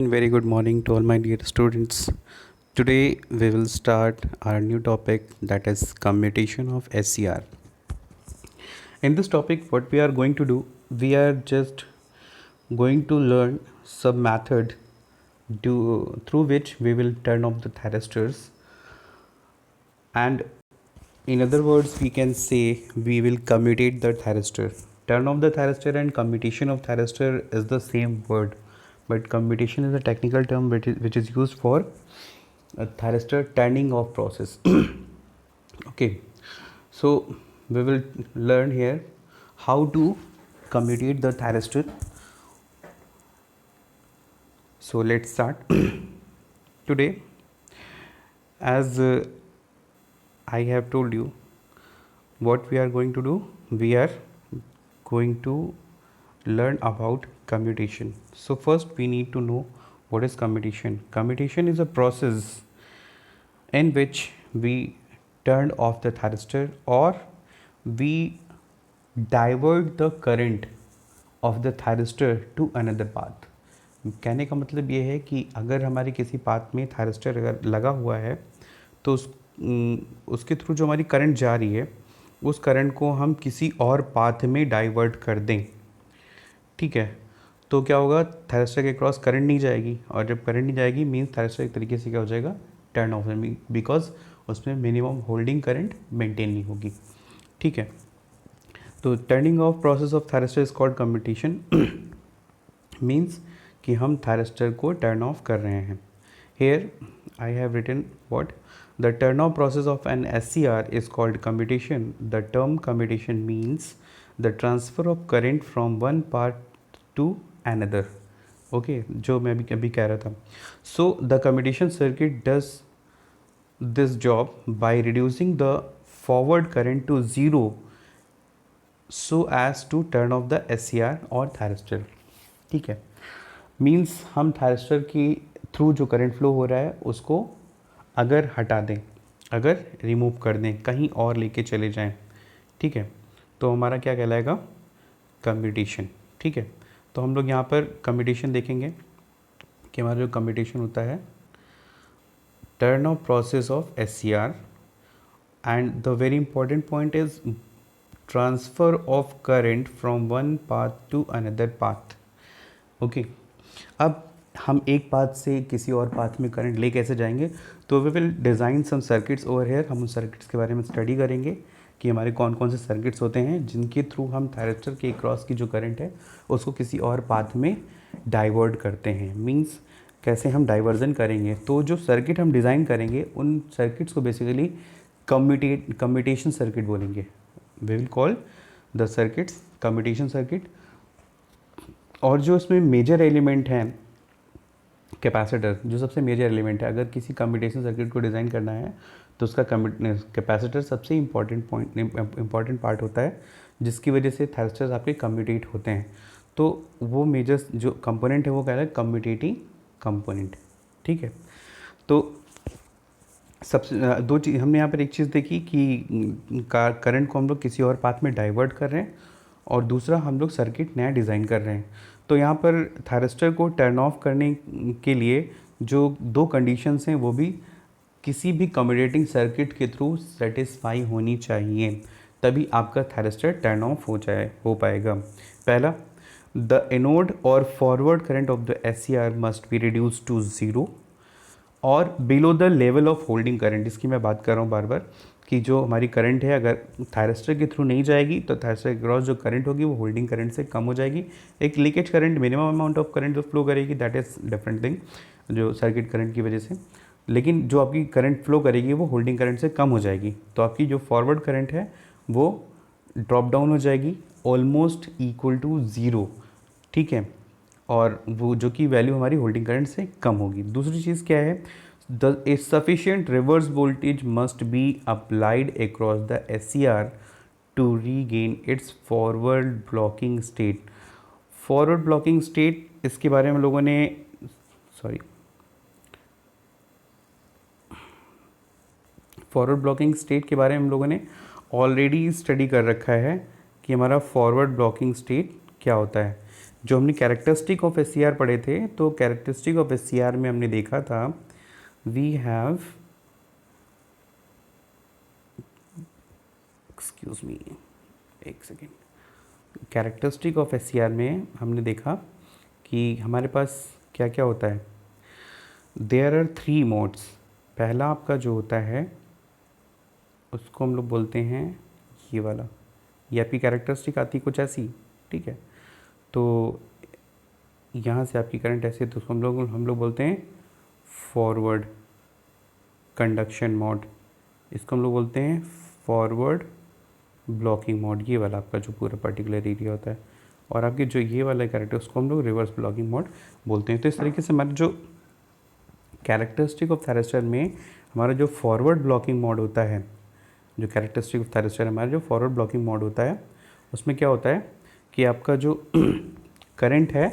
Very good morning to all my dear students. Today we will start our new topic, that is commutation of SCR. In this topic, what we are going to do, we are just going to learn some method through which we will turn off the thyristors, and in other words we can say we will commutate the thyristor. Turn off the thyristor and commutation of thyristor is the same word, but commutation is a technical term which is used for a thyristor turning off process. Okay, so we will learn here how to commutate the thyristor. So let's start. Today, as I have told you, what we are going to do, we are going to learn about commutation. So first we need to know what is commutation. Commutation is a process in which we turn off the thyristor or we divert the current of the thyristor to another path. कहने का मतलब ये है कि अगर हमारे किसी path में थायरिस्टर अगर लगा हुआ है तो उसके थ्रू जो हमारी करंट जा रही है उस करंट को हम किसी और पाथ में डाइवर्ट कर दें, ठीक है, तो क्या होगा, थायरिस्टर के क्रॉस करंट नहीं जाएगी, और जब करंट नहीं जाएगी मीन्स थायरिस्टर एक तरीके से क्या हो जाएगा, टर्न ऑफ, बिकॉज उसमें मिनिमम होल्डिंग करंट मेंटेन नहीं होगी, ठीक है। तो turning off process of thyristor is called commutation. Means कि हम थायरिस्टर को टर्न ऑफ कर रहे हैं। Here I have written what the turn off process of an SCR is called commutation. The term commutation means the transfer of current from one part to another. Okay, जो मैं अभी कह रहा था। सो the commutation circuit does this job by reducing the forward current to zero so as to turn off the SCR और thyristor, ठीक है। Means हम थायरिस्टर के थ्रू जो करंट फ्लो हो रहा है उसको अगर हटा दें, अगर रिमूव कर दें, कहीं और लेके चले जाएं, ठीक है, तो हमारा क्या कहलाएगा, कम्यूटेशन, ठीक है। तो हम लोग यहाँ पर कम्यूटेशन देखेंगे कि हमारा जो कम्यूटेशन होता है, turn off process of SCR and the very important point is transfer of current from one path to another path. Okay, अब हम एक पाथ से किसी और पाथ में करंट ले कैसे जाएंगे, तो we will design some circuits over here. हम उन सर्किट्स के बारे में स्टडी करेंगे कि हमारे कौन कौन से सर्किट्स होते हैं जिनके थ्रू हम थायरिस्टर के क्रॉस की जो करंट है उसको किसी और पाथ में डाइवर्ट करते हैं। मींस कैसे हम डाइवर्जन करेंगे, तो जो सर्किट हम डिज़ाइन करेंगे उन सर्किट्स को बेसिकली कम्यूटेशन सर्किट बोलेंगे। We will call the circuits commutation circuit. और जो इसमें मेजर एलिमेंट हैं, कैपेसिटर जो सबसे मेजर एलिमेंट है, अगर किसी कम्यूटेशन सर्किट को डिज़ाइन करना है तो उसका कैपेसिटर सबसे इम्पॉर्टेंट पार्ट होता है, जिसकी वजह से थायरिस्टर्स आपके कम्यूटेट होते हैं। तो वो मेजर जो कंपोनेंट है वो कहलाए कम्यूटेटिंग कंपोनेंट, ठीक है। तो सबसे दो चीज़ हमने यहाँ पर, एक चीज़ देखी कि करंट को हम लोग किसी और पाथ में डाइवर्ट कर रहे हैं, और दूसरा हम लोग सर्किट नया डिज़ाइन कर रहे हैं। तो यहाँ पर थायरिस्टर को टर्न ऑफ करने के लिए जो दो कंडीशंस हैं वो भी किसी भी कम्यूटेटिंग सर्किट के थ्रू सेटिस्फाई होनी चाहिए, तभी आपका थायरिस्टर टर्न ऑफ हो पाएगा। पहला, द एनोड और forward current of the SCR must be reduce to zero और below the level of holding current. इसकी मैं बात कर रहा हूँ बार बार कि जो हमारी करंट है अगर थायरिस्टर के थ्रू नहीं जाएगी तो थायरिस्टर के क्रॉस जो करंट होगी वो होल्डिंग करंट से कम हो जाएगी। एक leakage current, minimum amount of current जो फ्लो करेगी, दैट इज़ डिफरेंट थिंग, जो सर्किट करंट की वजह से, लेकिन जो आपकी करंट फ्लो करेगी वो होल्डिंग करंट से कम हो जाएगी। तो आपकी जो फॉरवर्ड करंट है वो ड्रॉप डाउन हो जाएगी ऑलमोस्ट इक्वल टू ज़ीरो, ठीक है, और वो जो कि वैल्यू हमारी होल्डिंग करंट से कम होगी। दूसरी चीज़ क्या है, a sufficient reverse voltage must be applied across the SCR to regain its forward blocking state। forward blocking state, इसके बारे में लोगों ने फॉरवर्ड ब्लॉकिंग स्टेट के बारे में हम लोगों ने ऑलरेडी स्टडी कर रखा है कि हमारा फॉरवर्ड ब्लॉकिंग स्टेट क्या होता है। जो हमने कैरेक्टरिस्टिक ऑफ एस पढ़े थे, तो कैरेक्टरिस्टिक ऑफ एस में हमने देखा था वी हैव, एक्सक्यूज मी एक सेकेंड, कैरेक्टरिस्टिक ऑफ एस में हमने देखा कि हमारे पास क्या क्या होता है। There are 3 modes. पहला आपका जो होता है उसको हम लोग बोलते हैं ये वाला, ये आपकी कैरेक्टरिस्टिक आती कुछ ऐसी, ठीक है। तो यहाँ से आपकी करंट ऐसे, तो उसको हम लोग बोलते हैं फॉरवर्ड कंडक्शन मोड, इसको हम लोग बोलते हैं फॉरवर्ड ब्लॉकिंग मोड, ये वाला आपका जो पूरा पर्टिकुलर एरिया होता है। और आपकी जो ये वाला कैरेक्टर उसको हम लोग रिवर्स ब्लॉकिंग मोड बोलते हैं। तो इस तरीके से हमारा जो कैरेक्टरिस्टिक ऑफ थायरिस्टर में हमारा जो फॉरवर्ड ब्लॉकिंग मोड होता है, जो कैरेक्टरिस्टिक ऑफ थायरिस्टर हमारा जो फॉरवर्ड ब्लॉकिंग मोड होता है, उसमें क्या होता है कि आपका जो करंट है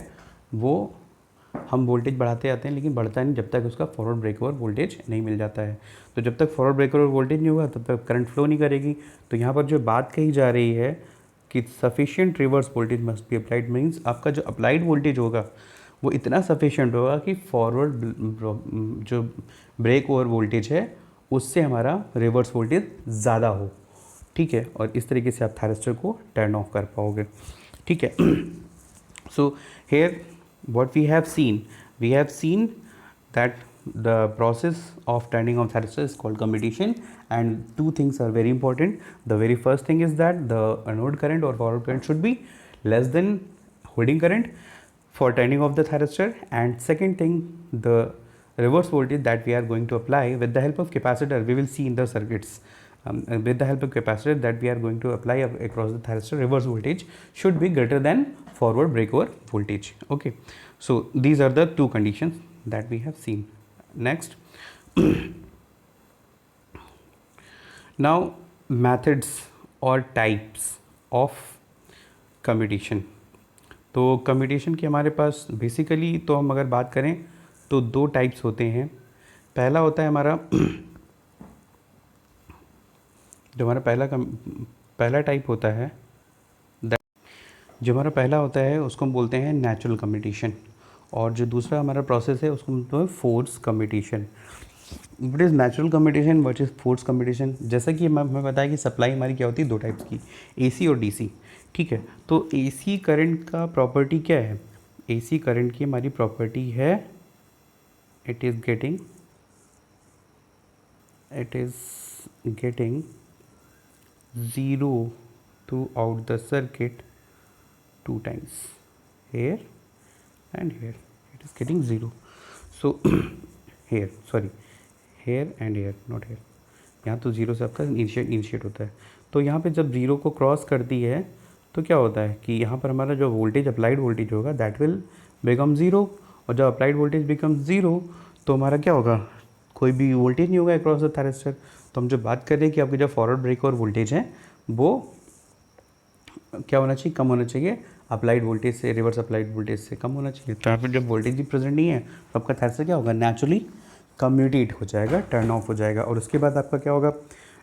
वो हम वोल्टेज बढ़ाते जाते हैं, लेकिन बढ़ता नहीं जब तक उसका फॉरवर्ड ब्रेकओवर वोल्टेज नहीं मिल जाता है। तो जब तक फॉरवर्ड ब्रेकओवर वोल्टेज नहीं होगा तब तक करंट फ्लो नहीं करेगी। तो यहाँ पर जो बात कही जा रही है कि sufficient reverse voltage must be applied, means आपका जो अप्लाइड वोल्टेज होगा वो इतना सफिशिएंट होगा कि फॉरवर्ड जो ब्रेक ओवर वोल्टेज है उससे हमारा रिवर्स वोल्टेज ज़्यादा हो, ठीक है। और इस तरीके से आप थायरिस्टर को टर्न ऑफ कर पाओगे, ठीक है। So here what we have seen that the process of turning on thyristor is called commutation, and 2 things are very important. The very first thing is that the anode current or forward current should be less than holding current for turning off the thyristor, and second thing, the reverse voltage that we are going to apply with the help of capacitor, we will see in the circuits. With the help of capacitor that we are going to apply across the thyristor, reverse voltage should be greater than forward breakover voltage. Okay, so these are the 2 conditions that we have seen. Next, now methods or types of commutation. तो commutation की हमारे पास basically तो हम अगर बात करें तो 2 types होते हैं। पहला होता है हमारा जो हमारा पहला टाइप होता है, जो हमारा पहला होता है उसको हम बोलते हैं नेचुरल कम्यूटेशन, और जो दूसरा हमारा प्रोसेस है उसको हम बोलते हैं force commutation. What is natural commutation, what is force commutation? जैसा कि हमें बताया कि सप्लाई हमारी क्या होती है 2 टाइप्स की, AC और DC, ठीक है। तो AC करंट का प्रॉपर्टी क्या है? AC करंट की हमारी प्रॉपर्टी है it is getting 0 throughout the circuit 2 times, here and here it is getting 0. So here and here, not here, यहाँ तो 0 से आपका इनिशिएट होता है। तो यहाँ पे जब 0 को क्रॉस करती है तो क्या होता है कि यहाँ पर हमारा जो वोल्टेज अप्लाइड वोल्टेज होगा दैट विल बिकम 0, और जब अप्लाइड वोल्टेज बिकम 0 तो हमारा क्या होगा, कोई भी वोल्टेज नहीं होगा अक्रॉस द थायरिस्टर। तो हम जो बात कर रहे हैं कि आपके जो फॉरवर्ड ब्रेक और वोल्टेज है वो क्या होना चाहिए, कम होना चाहिए अप्लाइड वोल्टेज से, रिवर्स अप्लाइड वोल्टेज से कम होना चाहिए। तो यहाँ पर जब वोल्टेज भी प्रेजेंट नहीं है तो आपका थायरिस्टर क्या होगा, नेचुरली कम्यूटेट हो जाएगा, टर्न ऑफ हो जाएगा। और उसके बाद आपका क्या होगा,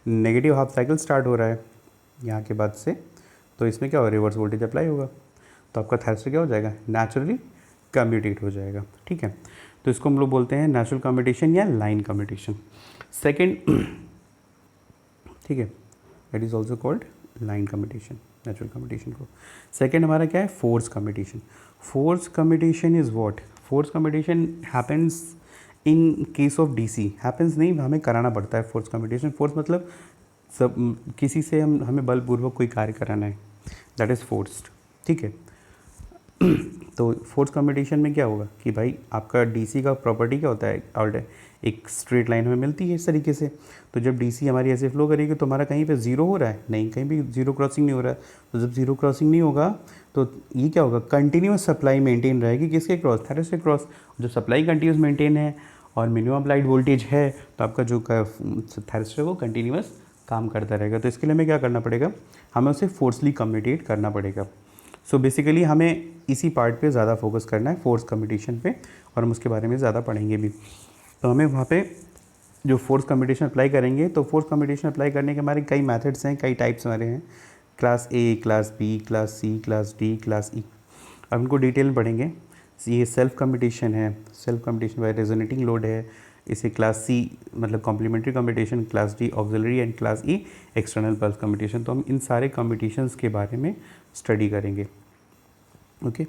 नेगेटिव हाफ साइकिल स्टार्ट हो रहा है यहाँ के बाद से, तो इसमें क्या होगा, रिवर्स वोल्टेज अप्लाई होगा, तो आपका थायरिस्टर क्या हो जाएगा, नेचुरली कम्यूटेट हो जाएगा, ठीक है। तो इसको हम लोग बोलते हैं नेचुरल कम्यूटेशन या लाइन कम्यूटेशन। सेकेंड, ठीक है, that is also called line commutation, natural commutation को। सेकेंड हमारा क्या है, force commutation. Force commutation is what, force commutation happens in case of DC, happens नहीं, हमें कराना पड़ता है फोर्स कम्यूटेशन। फोर्स मतलब सब किसी से हमें बलपूर्वक कोई कार्य कराना है, दैट इज़ फोर्स्ड, ठीक है। तो फोर्स कम्यूटेशन में क्या होगा कि भाई आपका DC का प्रॉपर्टी क्या होता है, और एक स्ट्रेट लाइन हमें मिलती है इस तरीके से। तो जब DC हमारी ऐसे फ्लो करेगी तो हमारा कहीं पे 0 हो रहा है, नहीं, कहीं भी 0 क्रॉसिंग नहीं हो रहा है। तो जब 0 क्रॉसिंग नहीं होगा तो ये क्या होगा, कंटिन्यूस सप्लाई मेंटेन रहेगी, किसके क्रॉस, थायरिस्टर क्रॉस। जो सप्लाई कंटिन्यूस मेंटेन है और मिनिमम अप्लाइड वोल्टेज है तो आपका जो थायरिस्टर वो कंटिन्यूस काम करता रहेगा। तो इसके लिए हमें क्या करना पड़ेगा, हमें उसे फोर्सली कम्यूटेट करना पड़ेगा। सो बेसिकली हमें इसी पार्ट पे ज़्यादा फोकस करना है, फोर्स कम्यूटेशन पे, और हम उसके बारे में ज़्यादा पढ़ेंगे भी। तो हमें वहाँ पे जो फोर्स कम्यूटेशन अप्लाई करेंगे, तो फोर्स कम्यूटेशन अप्लाई करने के हमारे कई मेथड्स हैं, कई टाइप्स हमारे हैं, class A, class B, class C, class D, class E। अब इनको डिटेल में पढ़ेंगे। ये सेल्फ कम्यूटेशन है, self commutation by resonating load है, इसे क्लास सी मतलब complementary commutation, class D auxiliary and class E external pulse commutation. तो हम इन सारे कम्यूटेशंस के बारे में स्टडी करेंगे। Okay,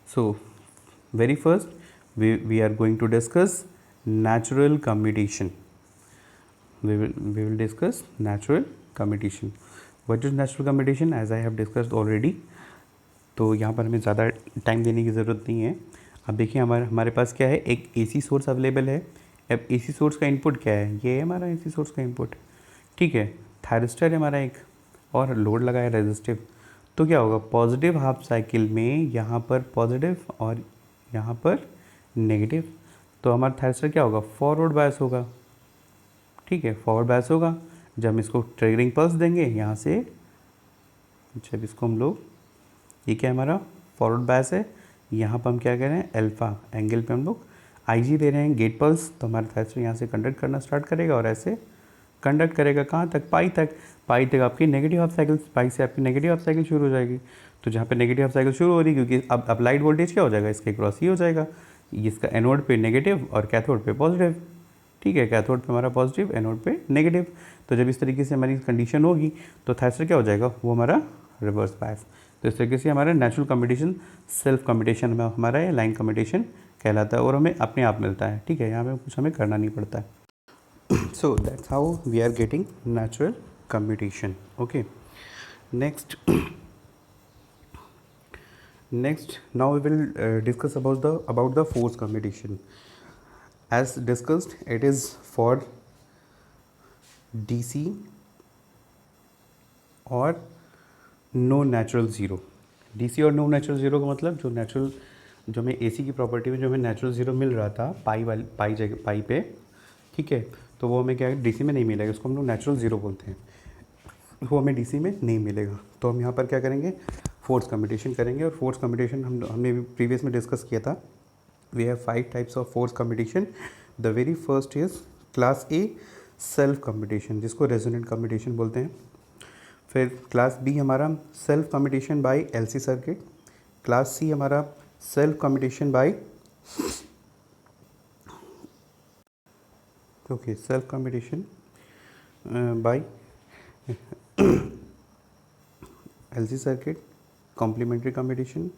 so very first we are going to discuss natural commutation. We will discuss natural commutation. What is natural commutation? As I have discussed already. तो यहाँ पर हमें ज़्यादा टाइम देने की ज़रूरत नहीं है। अब देखिए हमारे पास क्या है, एक एसी सोर्स अवेलेबल है। अब एसी सोर्स का इनपुट क्या है, ये है हमारा एसी सोर्स का इनपुट, ठीक है। थायरिस्टर है हमारा एक, और लोड लगा है रेजिस्टिव। तो क्या होगा, पॉजिटिव हाफ साइकिल में यहाँ पर पॉजिटिव और यहाँ पर नेगेटिव, तो हमारा थायरिस्टर क्या होगा, फॉरवर्ड बायस होगा, ठीक है, फॉरवर्ड बायस होगा। जब हम इसको ट्रिगरिंग पल्स देंगे यहाँ से, जब इसको हम लोग, ये क्या है हमारा फॉरवर्ड बायस है, यहाँ पर हम क्या कह रहे हैं, अल्फ़ा एंगल पे हम लोग आईजी दे रहे हैं गेट पल्स, तो हमारा थायरिस्टर यहाँ से कंडक्ट करना स्टार्ट करेगा और ऐसे कंडक्ट करेगा कहाँ तक, पाई तक। पाई तक आपकी नेगेटिव हाफ साइकिल, पाई से आपकी नेगेटिव हाफ साइकिल शुरू हो जाएगी। तो जहाँ पे नेगेटिव हाफ साइकिल शुरू हो रही है, क्योंकि अब अप्लाइड वोल्टेज क्या हो जाएगा, इसके क्रॉस ही हो जाएगा, इसका एनोड पे नेगेटिव और कैथोड पे पॉजिटिव, ठीक है, कैथोड पे हमारा पॉजिटिव, एनोड पे नेगेटिव। तो जब इस तरीके से हमारी कंडीशन होगी तो थायरिस्टर क्या हो जाएगा, वो हमारा रिवर्स बायस। तो इस तरीके से हमारा नेचुरल कम्यूटेशन, सेल्फ कम्यूटेशन में हमारा ये लाइन कम्यूटेशन कहलाता है और हमें अपने आप मिलता है, ठीक है, यहाँ पे कुछ हमें करना नहीं पड़ता है। So that's how we are getting natural commutation. Okay, next now we will discuss about the force commutation. As discussed, it is for DC और नो नेचुरल ज़ीरो। DC और नो नेचुरल ज़ीरो का मतलब जो हमें AC की property में जो हमें नेचुरल ज़ीरो मिल रहा था पाई पे, ठीक है, तो वो हमें क्या है DC में नहीं मिलेगा, उसको हम लोग नेचुरल ज़ीरो बोलते हैं, वो हमें DC में नहीं मिलेगा। तो हम यहाँ पर क्या करेंगे, फोर्स कम्यूटेशन करेंगे। और फोर्स कम्यूटेशन हमने भी प्रीवियस में डिस्कस किया था। We have 5 types of force commutation. The very first is class A self commutation, जिसको रेजोनेंट कम्यूटेशन बोलते हैं। फिर क्लास बी हमारा self commutation by LC circuit. Class C हमारा self commutation by self commutation by LC circuit, complementary commutation,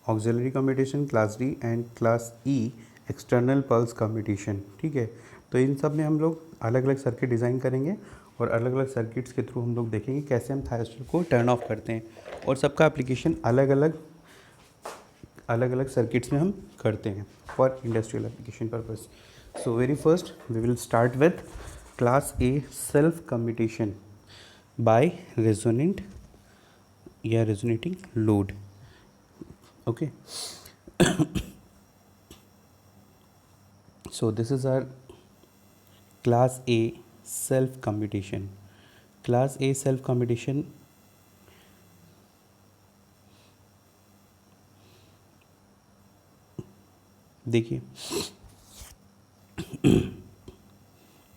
auxiliary commutation class D and class E external pulse commutation, ठीक है। तो इन सब में हम लोग अलग अलग सर्किट डिज़ाइन करेंगे और अलग अलग सर्किट्स के थ्रू हम लोग देखेंगे कैसे हम थायरिस्टर को टर्न ऑफ करते हैं, और सबका एप्लीकेशन अलग अलग सर्किट्स में हम करते हैं for industrial application purpose. So very first we will start with class A self commutation by resonant या resonating load. Okay, so this is our class A self commutation. Class A self commutation देखिए,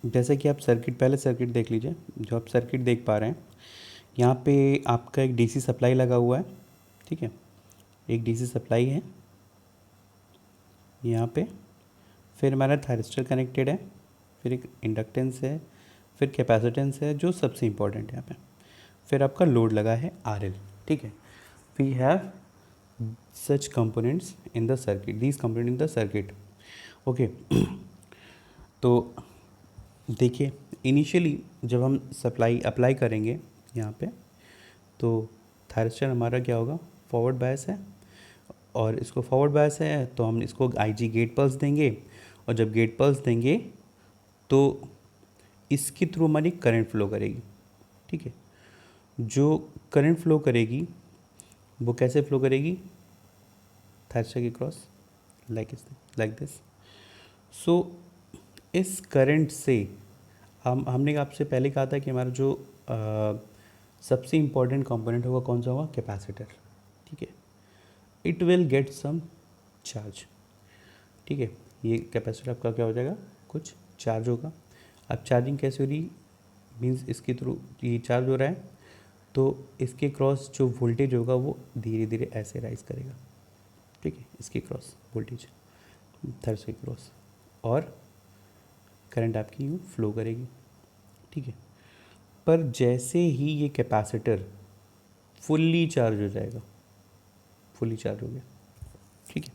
जैसे कि आप पहले circuit देख लीजिए। जो आप सर्किट देख पा रहे हैं, यहाँ पे आपका एक DC सप्लाई लगा हुआ है, ठीक है, एक DC सप्लाई है यहाँ पे। फिर हमारा थायरिस्टर कनेक्टेड है, फिर एक इंडक्टेंस है, फिर कैपेसिटेंस है जो सबसे इम्पोर्टेंट है यहाँ पे, फिर आपका लोड लगा है RL, ठीक है। We have such components in the circuit, these component in the circuit. Okay, तो देखिए इनिशियली जब हम अप्लाई करेंगे यहाँ पे, तो थायरिस्टर हमारा क्या होगा, फॉरवर्ड बायस है, और इसको फॉरवर्ड बायस है तो हम इसको IG गेट पल्स देंगे, और जब गेट पल्स देंगे तो इसके थ्रू हमारी करंट फ्लो करेगी, ठीक है। जो करंट फ्लो करेगी वो कैसे फ्लो करेगी, थायरिस्टर के क्रॉस, लाइक दिस। सो इस करंट से हमने आपसे पहले कहा था कि हमारा जो सबसे इम्पॉर्टेंट कंपोनेंट होगा कौन सा होगा, कैपेसिटर, ठीक है। It will get some charge, ठीक है। ये कैपेसिटर आपका क्या हो जाएगा, कुछ चार्ज होगा। अब चार्जिंग कैसे हो रही, मीन्स इसके थ्रू ये चार्ज हो रहा है, तो इसके क्रॉस जो वोल्टेज होगा वो धीरे धीरे ऐसे राइज करेगा, ठीक है, इसके क्रॉस वोल्टेज थर्स के क्रॉस, और करंट आपकी यूँ फ्लो करेगी, ठीक है। पर जैसे ही ये कैपेसिटर फुल्ली चार्ज हो जाएगा, फुल्ली चार्ज हो गया, ठीक है,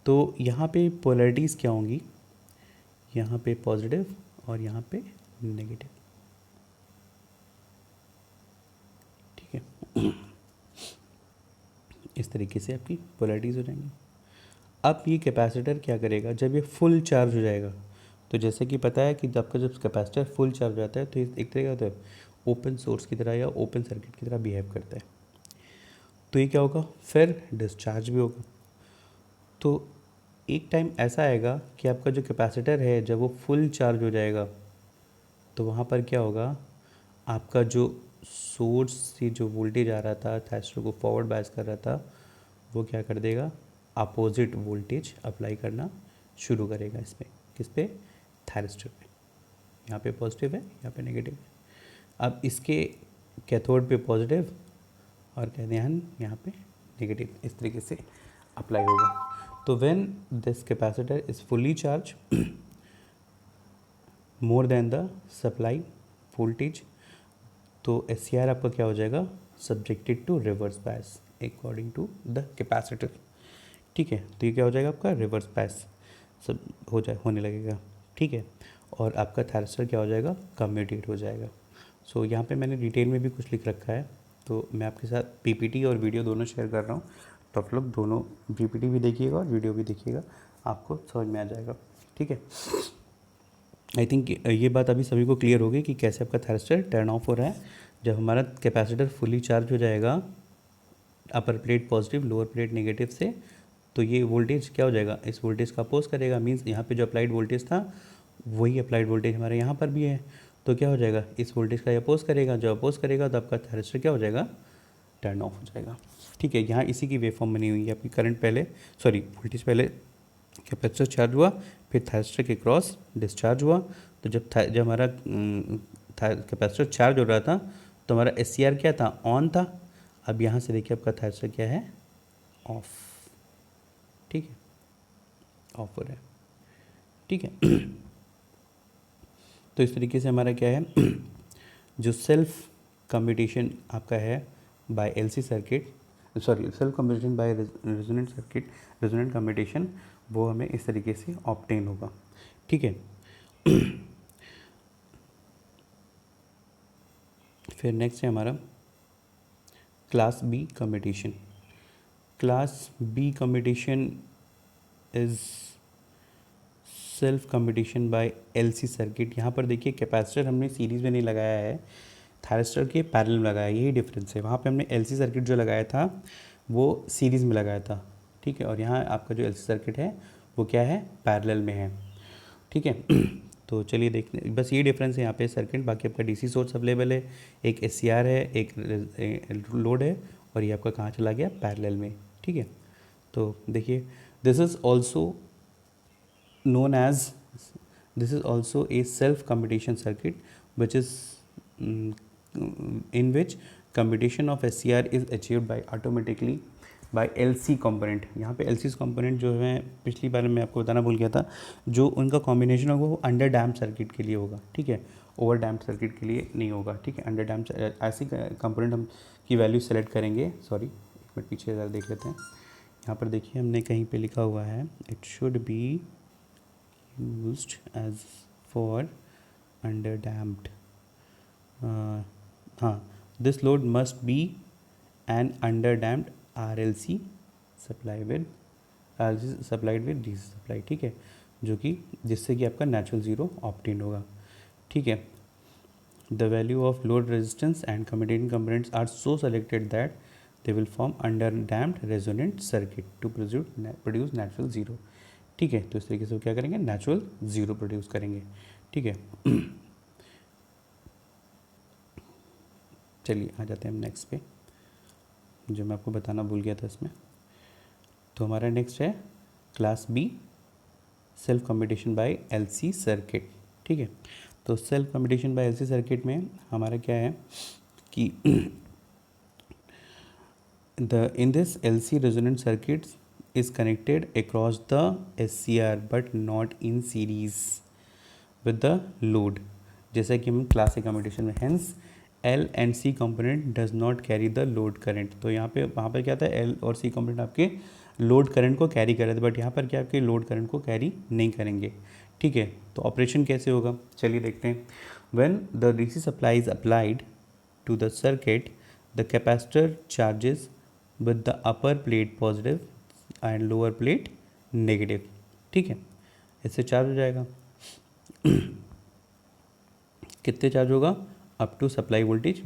तो यहाँ पे पोलैरिटीज़ क्या होंगी, यहाँ पे पॉजिटिव और यहाँ पे नेगेटिव, ठीक है। इस तरीके से आपकी पोलैरिटीज़ हो जाएंगी। अब ये कैपेसिटर क्या करेगा, जब ये फुल चार्ज हो जाएगा, तो जैसे कि पता है कि आपका जब कैपेसिटर फुल चार्ज हो जाता है तो एक तरह का होता है ओपन सोर्स की तरह या ओपन सर्किट की तरह बिहेव करता है। तो ये क्या होगा, फिर डिस्चार्ज भी होगा। तो एक टाइम ऐसा आएगा कि आपका जो कैपेसिटर है जब वो फुल चार्ज हो जाएगा तो वहाँ पर क्या होगा, आपका जो सोर्स से जो वोल्टेज आ रहा था थैरिस्टर को फॉरवर्ड बायस कर रहा था, वो क्या कर देगा, अपोजिट वोल्टेज अप्लाई करना शुरू करेगा इसमें, किस पे, थैरिस्टर पे। यहाँ पे पॉजिटिव है, यहाँ पे नेगेटिव है। अब इसके कैथोड पे पॉजिटिव और कहते हैं यहाँ पे नेगेटिव, इस तरीके से अप्लाई होगा। तो when this capacitor is fully charge more than the supply voltage, तो SCR आपका क्या हो जाएगा, subjected to reverse bias according to the capacitor, ठीक है। तो ये क्या हो जाएगा, आपका रिवर्स बायस सब होने लगेगा, ठीक है। और आपका थैरिस्टर क्या हो जाएगा, कम्यूटेट हो जाएगा। सो यहाँ पे मैंने डिटेल में भी कुछ लिख रखा है, तो मैं आपके साथ PPT और वीडियो दोनों शेयर कर रहा हूँ, तो आप लोग दोनों PPT भी देखिएगा और वीडियो भी देखिएगा, आपको समझ में आ जाएगा, ठीक है। आई थिंक ये बात अभी सभी को क्लियर होगी कि कैसे आपका थैरिस्टर टर्न ऑफ हो रहा है। जब हमारा कैपेसिटर फुली चार्ज हो जाएगा, upper plate positive lower plate negative से, तो ये वोल्टेज क्या हो जाएगा, इस वोल्टेज का अपोज करेगा। मीन्स यहाँ पे जो अप्लाइड वोल्टेज था वही अप्लाइड वोल्टेज हमारे यहाँ पर भी है, तो क्या हो जाएगा, इस वोल्टेज का अपोज करेगा। जब अपोज करेगा तो आपका थैरिस्टर क्या हो जाएगा, टर्न ऑफ हो जाएगा, ठीक है। यहाँ इसी की वेवफॉर्म बनी हुई है, आपकी करंट पहले वोल्टेज पहले कैपेसिटर चार्ज हुआ, फिर थैरिस्टर के क्रॉस डिस्चार्ज हुआ। तो जब हमारा कैपेसिटर चार्ज हो रहा था तो हमारा SCR क्या था, ऑन था। अब यहाँ से देखिए आपका थैरिस्टर क्या है, ऑफ, ठीक है, ऑफ हो रहा है, ठीक है। तो इस तरीके से हमारा क्या है जो सेल्फ कम्यूटेशन आपका है by LC circuit, self commutation by resonant circuit, resonant commutation, वो हमें इस तरीके से ऑब्टेन होगा, ठीक है। फिर नेक्स्ट है हमारा class B commutation. Class B commutation is self commutation by LC circuit. यहाँ पर देखिए कैपेसिटर हमने सीरीज में नहीं लगाया है, थैरिस्टर के पैरेलल में लगाया, यही डिफरेंस है। वहाँ पे हमने LC सर्किट जो लगाया था वो सीरीज़ में लगाया था, ठीक है। और यहाँ आपका जो LC सर्किट है वो क्या है, पैरेलल में है, ठीक है। तो चलिए देखते, बस ये डिफरेंस है यहाँ पे सर्किट, बाकी आपका DC सोर्स अवेलेबल है, एक SCR है, एक लोड है, और ये आपका कहाँ चला गया, पैरेलल में, ठीक है। तो देखिए this is also known as this is also a self commutation circuit which is in which commutation of SCR is achieved by automatically by LC component। यहाँ पे LC component जो है पिछली बार मैं आपको बताना भूल गया था, जो उनका कॉम्बिनेशन होगा वो अंडर डैम्प सर्किट के लिए होगा, ठीक है, ओवर डैम्प सर्किट के लिए नहीं होगा, ठीक है। अंडर डैम्प ऐसी कंपोनेंट हम की वैल्यू सेलेक्ट करेंगे, सॉरी एक मिनट पीछे ज़रा देख लेते हैं। यहाँ पर देखिए हमने कहीं पे लिखा हुआ है it should be used as for under damped, this load must be an under damped RLC supplied with DC supply, ठीक है, जो कि जिससे कि आपका नेचुरल ज़ीरो ऑब्टेन होगा, ठीक है। The value of load resistance and commutating components are so selected that they will form under damped resonant circuit to produce natural zero, ठीक है। तो इस तरीके से वो क्या करेंगे, नेचुरल ज़ीरो प्रोड्यूस करेंगे, ठीक है। चलिए आ जाते हैं हम नेक्स्ट पे, जो मैं आपको बताना भूल गया था इसमें। तो हमारा नेक्स्ट है class B self commutation by LC circuit, ठीक है। तो self commutation by LC circuit में हमारा क्या है कि in this LC resonant circuits is connected across the SCR but not in series with the load, जैसा कि हम क्लास से कम्यूटेशन में, hence L and C component does not carry the load current। तो यहाँ पे वहाँ पर क्या था, L और C component आपके लोड करंट को कैरी कर रहे थे, बट यहाँ पर क्या आपके लोड करंट को कैरी नहीं करेंगे। ठीक है, तो ऑपरेशन कैसे होगा, चलिए देखते हैं। When the DC supply is applied to the circuit, the capacitor charges with the upper plate positive and lower plate negative. ठीक है, इससे चार्ज हो जाएगा कितने चार्ज होगा, up to supply voltage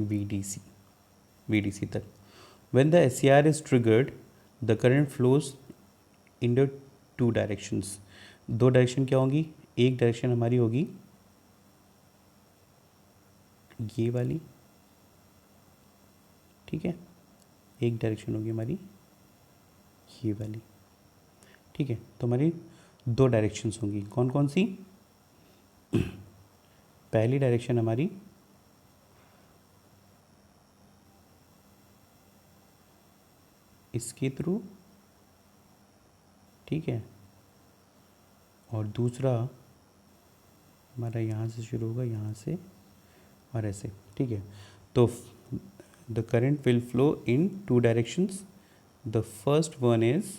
VDC तक। When the SCR is triggered, the current flows in the two directions. दो direction क्या होंगी, एक डायरेक्शन हमारी होगी ये वाली, ठीक है, एक डायरेक्शन होगी हमारी ये वाली। ठीक है, तो हमारी दो डायरेक्शंस होंगी, कौन कौन सी, पहली डायरेक्शन हमारी इसके थ्रू, ठीक है, और दूसरा हमारा यहाँ से शुरू होगा, यहाँ से और ऐसे। ठीक है, तो the current will flow in two directions. The first one is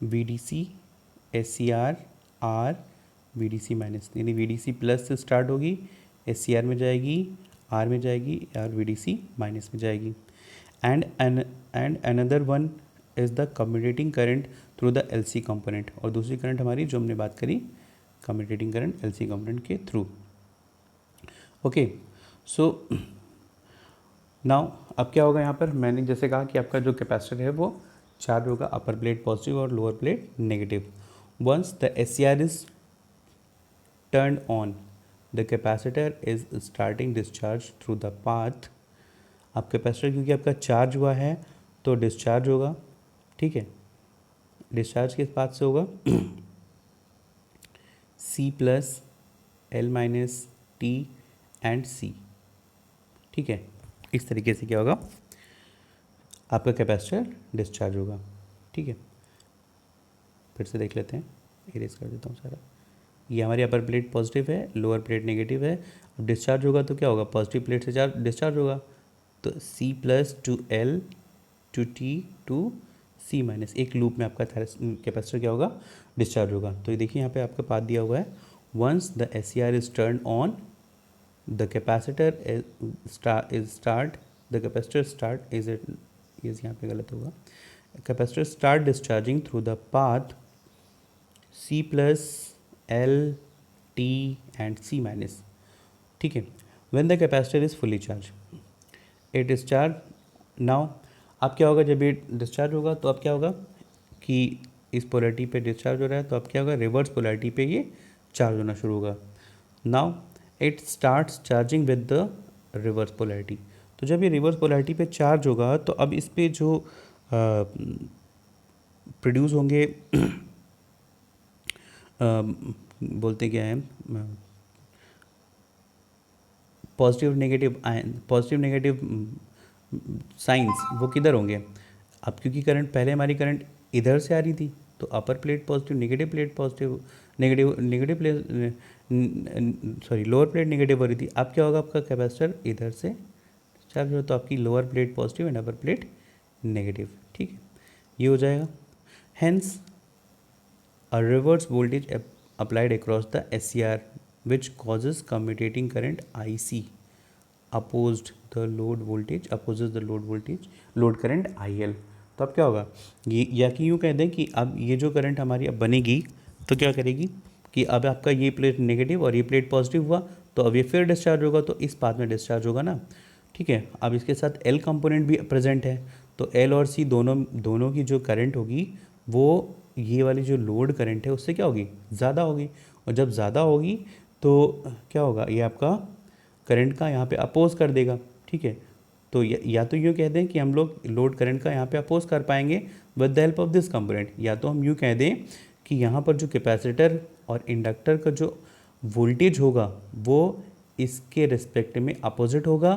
VDC SCR R VDC minus, यानी VDC प्लस से स्टार्ट होगी, SCR में जाएगी, R में जाएगी और VDC माइनस में जाएगी। And another one is the commutating current through the LC component, और दूसरी करंट हमारी जो हमने बात करी कम्यूटेटिंग करंट LC कंपोनेंट के थ्रू। ओके, सो नाउ अब क्या होगा, यहाँ पर मैंने जैसे कहा कि आपका जो कैपेसिटर है वो चार्ज होगा, अपर प्लेट पॉजिटिव और lower plate negative. Once the SCR is turn on, the capacitor is starting discharge through the path. अब कैपेसिटर क्योंकि आपका चार्ज हुआ है तो डिस्चार्ज होगा। ठीक है, डिस्चार्ज किस पाथ से होगा, C plus L minus T and C। ठीक है, इस तरीके से क्या होगा, आपका कैपेसिटर डिस्चार्ज होगा। ठीक है, फिर से देख लेते हैं, इरेज कर देता हूँ सारा। ये हमारी अपर प्लेट पॉजिटिव है, लोअर प्लेट नेगेटिव है। अब डिस्चार्ज होगा तो क्या होगा, पॉजिटिव प्लेट से चार्ज डिस्चार्ज होगा, तो C plus to L to T to C minus, एक लूप में आपका कैपेसिटर क्या होगा, डिस्चार्ज होगा। तो ये देखिए यहाँ पे आपका पाथ दिया हुआ है, once the SCR is turn on, the capacitor यहाँ पे गलत होगा, capacitor start discharging through the path C plus L T and C minus. ठीक है, when the capacitor is fully charge it discharge. Now अब क्या होगा, जब ये डिस्चार्ज होगा तो अब क्या होगा कि इस पोलैरिटी पे डिस्चार्ज हो रहा है, तो अब क्या होगा, रिवर्स पोलैरिटी पे ये चार्ज होना शुरू होगा। Now it starts charging with the reverse polarity. तो जब ये रिवर्स पोलैरिटी पे चार्ज होगा तो अब इस पे जो प्रोड्यूस होंगे बोलते क्या है, positive negative ion, positive negative science, वो किधर होंगे। अब क्योंकि करंट पहले हमारी करंट इधर से आ रही थी तो upper plate positive, negative plate positive, negative plate sorry lower plate negative हो रही थी। अब क्या होगा, आपका कैपेसिटर इधर से चार्ज हो तो आपकी lower plate positive and upper plate negative. ठीक है, ये हो जाएगा। Hence a reverse voltage applied across the SCR which causes commutating current IC opposes the load voltage load current IL। तो अब क्या होगा, ये या कि यूँ कह दें कि अब ये जो करंट हमारी अब बनेगी तो क्या करेगी कि अब आपका ये प्लेट नेगेटिव और ये प्लेट पॉजिटिव हुआ तो अब ये फिर डिस्चार्ज होगा, तो इस पाथ में डिस्चार्ज होगा ना। ठीक है, अब इसके साथ L कंपोनेंट भी प्रेजेंट है, तो L और C दोनों की जो करंट होगी वो ये वाली जो लोड करंट है उससे क्या होगी, ज़्यादा होगी, और जब ज़्यादा होगी तो क्या होगा, ये आपका करंट का यहाँ पे अपोज कर देगा। ठीक है, तो या तो यूँ कह दें कि हम लोग लोड करंट का यहाँ पे अपोज कर पाएंगे with the help of this component, या तो हम यूँ कह दें कि यहाँ पर जो कैपेसिटर और इंडक्टर का जो वोल्टेज होगा वो इसके रिस्पेक्ट में अपोजिट होगा।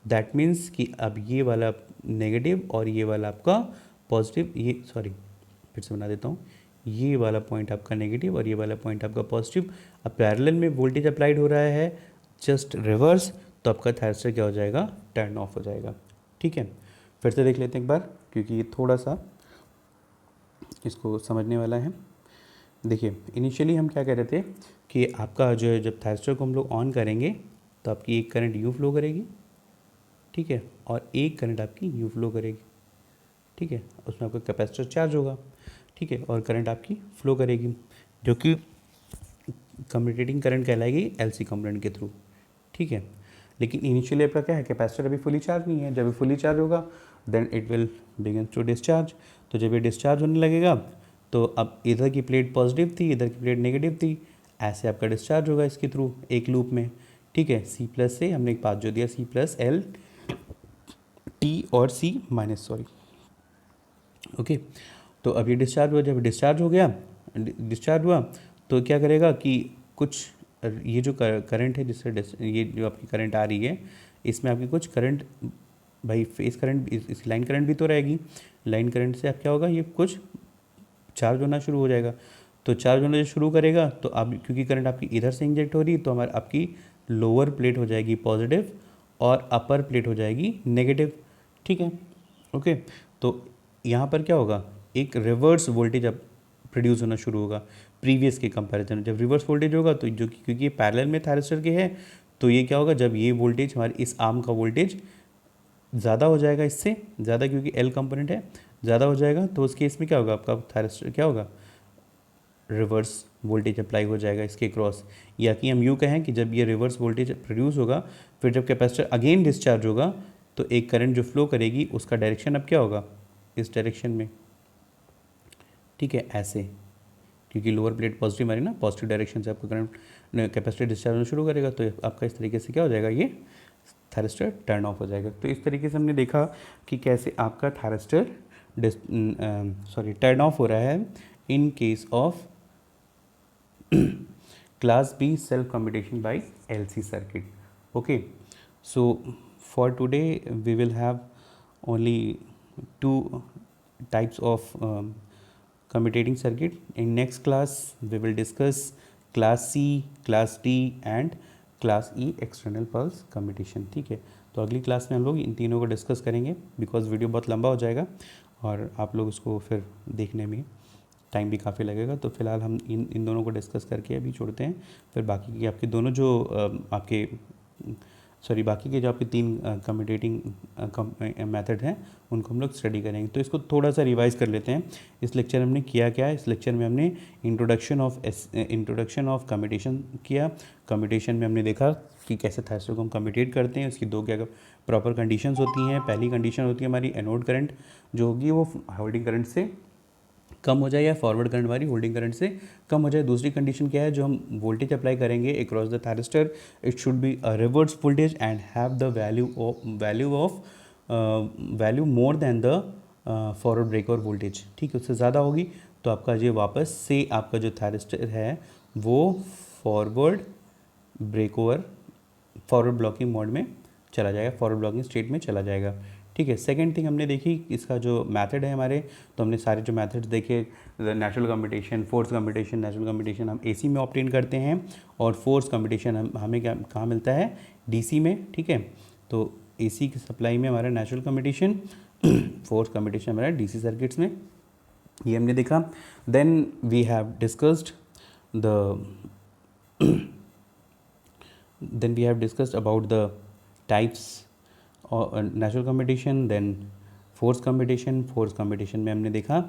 दैट मीन्स कि अब ये वाला नेगेटिव और ये वाला आपका पॉजिटिव, ये सॉरी फिर से बना देता हूँ, ये वाला पॉइंट आपका नेगेटिव और ये वाला पॉइंट आपका पॉजिटिव। अब पैरेलल में वोल्टेज अप्लाइड हो रहा है जस्ट रिवर्स, तो आपका थायरस्टर क्या हो जाएगा, टर्न ऑफ हो जाएगा। ठीक है, फिर से देख लेते हैं एक बार, क्योंकि ये थोड़ा सा इसको समझने वाला है। देखिए इनिशियली हम क्या कह रहे थे कि आपका जो है, जब थायरस्टर को हम लोग ऑन करेंगे तो आपकी एक करंट यू फ्लो करेगी, ठीक है, और एक करंट आपकी यू फ्लो करेगी, ठीक है, उसमें आपका कैपेसिटर चार्ज होगा, ठीक है, और करंट आपकी फ्लो करेगी जो कि कम्यूटेटिंग करंट कहलाएगी एलसी कंपोनेंट के थ्रू, ठीक है। लेकिन इनिशियली आपका क्या है, कैपेसिटर अभी फुली चार्ज नहीं है। जब ये फुली चार्ज होगा then it will begin to discharge. तो जब ये डिस्चार्ज होने लगेगा तो अब इधर की प्लेट पॉजिटिव थी, इधर की प्लेट नेगेटिव थी, ऐसे आपका डिस्चार्ज होगा इसके थ्रू एक लूप में, ठीक है। सी प्लस से हमने एक पाथ जो दिया, सी प्लस एल टी और सी माइनस, सॉरी, ओके। तो अब ये डिस्चार्ज हुआ, जब डिस्चार्ज हो गया, डिस्चार्ज हुआ तो क्या करेगा कि कुछ ये जो करंट है जिससे ये जो आपकी करंट आ रही है, इसमें आपकी कुछ करंट, भाई फेस करंट, इस लाइन करंट भी तो रहेगी। लाइन करंट से अब क्या होगा, ये कुछ चार्ज होना शुरू हो जाएगा। तो चार्ज होना जो शुरू करेगा तो अब क्योंकि करंट आपकी इधर से इंजेक्ट हो रही है तो हमारी आपकी लोअर प्लेट हो जाएगी पॉजिटिव और अपर प्लेट हो जाएगी नेगेटिव, ठीक है, ओके। तो यहाँ पर क्या होगा, एक रिवर्स वोल्टेज अब प्रोड्यूस होना शुरू होगा प्रीवियस के कंपैरिजन में। जब रिवर्स वोल्टेज होगा तो जो क्योंकि ये पैरेलल में थायरिस्टर के है, तो ये क्या होगा, जब ये वोल्टेज हमारी इस आर्म का वोल्टेज ज़्यादा हो जाएगा, इससे ज़्यादा, क्योंकि एल कंपोनेंट है, ज़्यादा हो जाएगा, तो उस केस में क्या होगा, आपका थायरिस्टर क्या होगा, रिवर्स वोल्टेज अप्लाई हो जाएगा इसके क्रॉस। या कि हम यूँ कहें कि जब ये रिवर्स वोल्टेज प्रोड्यूस होगा, फिर जब कैपेसिटर अगेन डिस्चार्ज होगा तो एक करंट जो फ्लो करेगी उसका डायरेक्शन अब क्या होगा, इस डायरेक्शन में, ठीक है, ऐसे, क्योंकि लोअर प्लेट पॉजिटिव मारी ना, पॉजिटिव डायरेक्शन से आपका करंट कैपेसिटर डिस्चार्ज होना शुरू करेगा, तो आपका इस तरीके से क्या हो जाएगा, ये थायरिस्टर टर्न ऑफ हो जाएगा। तो इस तरीके से हमने देखा कि कैसे आपका थायरिस्टर टर्न ऑफ हो रहा है इन case of class B self commutation by LC circuit. Okay, so for today we will have only two types of commutating circuit. In next class we will discuss class C, class D and class E external pulse commutation, ठीक है। तो अगली class में हम लोग इन तीनों को discuss करेंगे, बिकॉज वीडियो बहुत लंबा हो जाएगा और आप लोग उसको फिर देखने में टाइम भी काफ़ी लगेगा। तो फिलहाल हम इन दोनों को डिस्कस करके अभी छोड़ते हैं। फिर बाकी की आपके दोनों जो बाकी के जो आपके तीन कम्यूटेटिंग मेथड हैं उनको हम लोग स्टडी करेंगे। तो इसको थोड़ा सा रिवाइज कर लेते हैं। इस लेक्चर में हमने किया क्या है, इस लेक्चर में हमने इंट्रोडक्शन ऑफ कम्यूटेशन किया। कम्यूटेशन में हमने देखा कि कैसे थायरिस्टर को हम कम्यूटेट करते हैं, उसकी दो क्या प्रॉपर कंडीशंस होती हैं। पहली कंडीशन होती है हमारी एनोड करंट जो होगी वो होल्डिंग करंट से कम हो जाए या फॉरवर्ड करंट वाली होल्डिंग करंट से कम हो जाए। दूसरी कंडीशन क्या है, जो हम वोल्टेज अप्लाई करेंगे across the thyristor, it should be a reverse voltage and have the value more than the forward breakover voltage, ठीक है, उससे ज़्यादा होगी तो आपका ये वापस से आपका जो थायरिस्टर है वो forward breakover, forward blocking mode में चला जाएगा, फॉरवर्ड ब्लॉकिंग स्टेट में चला जाएगा, ठीक है। सेकंड थिंग हमने देखी इसका जो मेथड है हमारे, तो हमने सारे जो मेथड्स देखे, natural commutation, force commutation. Natural commutation हम एसी में ऑब्टेन करते हैं और फोर्स कम्यूटेशन हमें क्या कहाँ मिलता है, डीसी में, ठीक है। तो एसी की सप्लाई में हमारा नेचुरल कम्यूटेशन, फोर्स कम्यूटेशन हमारा डीसी सर्किट्स में, ये हमने देखा। Then we have discussed about the types natural commutation, then force commutation में हमने देखा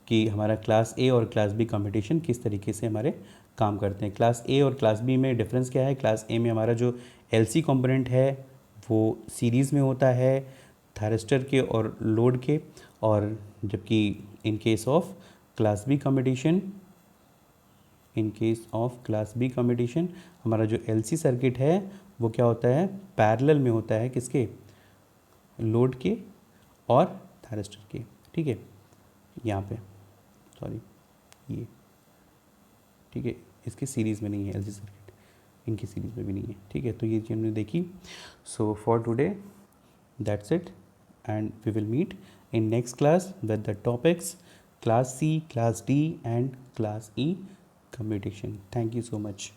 कि हमारा क्लास ए और क्लास बी कम्यूटेशन किस तरीके से हमारे काम करते हैं। क्लास ए और क्लास बी में डिफरेंस क्या है, क्लास ए में हमारा जो एलसी कंपोनेंट है वो सीरीज़ में होता है थायरिस्टर के और लोड के, और जबकि in case of class B commutation हमारा जो एलसी सर्किट है वो क्या होता है, पैरेलल में होता है, किसके, लोड के और थायरिस्टर के, ठीक है। यहाँ पे सॉरी ये, ठीक है, इसके सीरीज़ में नहीं है एलसी सर्किट, इनकी सीरीज़ में भी नहीं है, ठीक है। तो ये चीज़ हमने देखी। So for today that's it, and we will meet in next class with the topics class C, class D and class E computation. Thank you so much.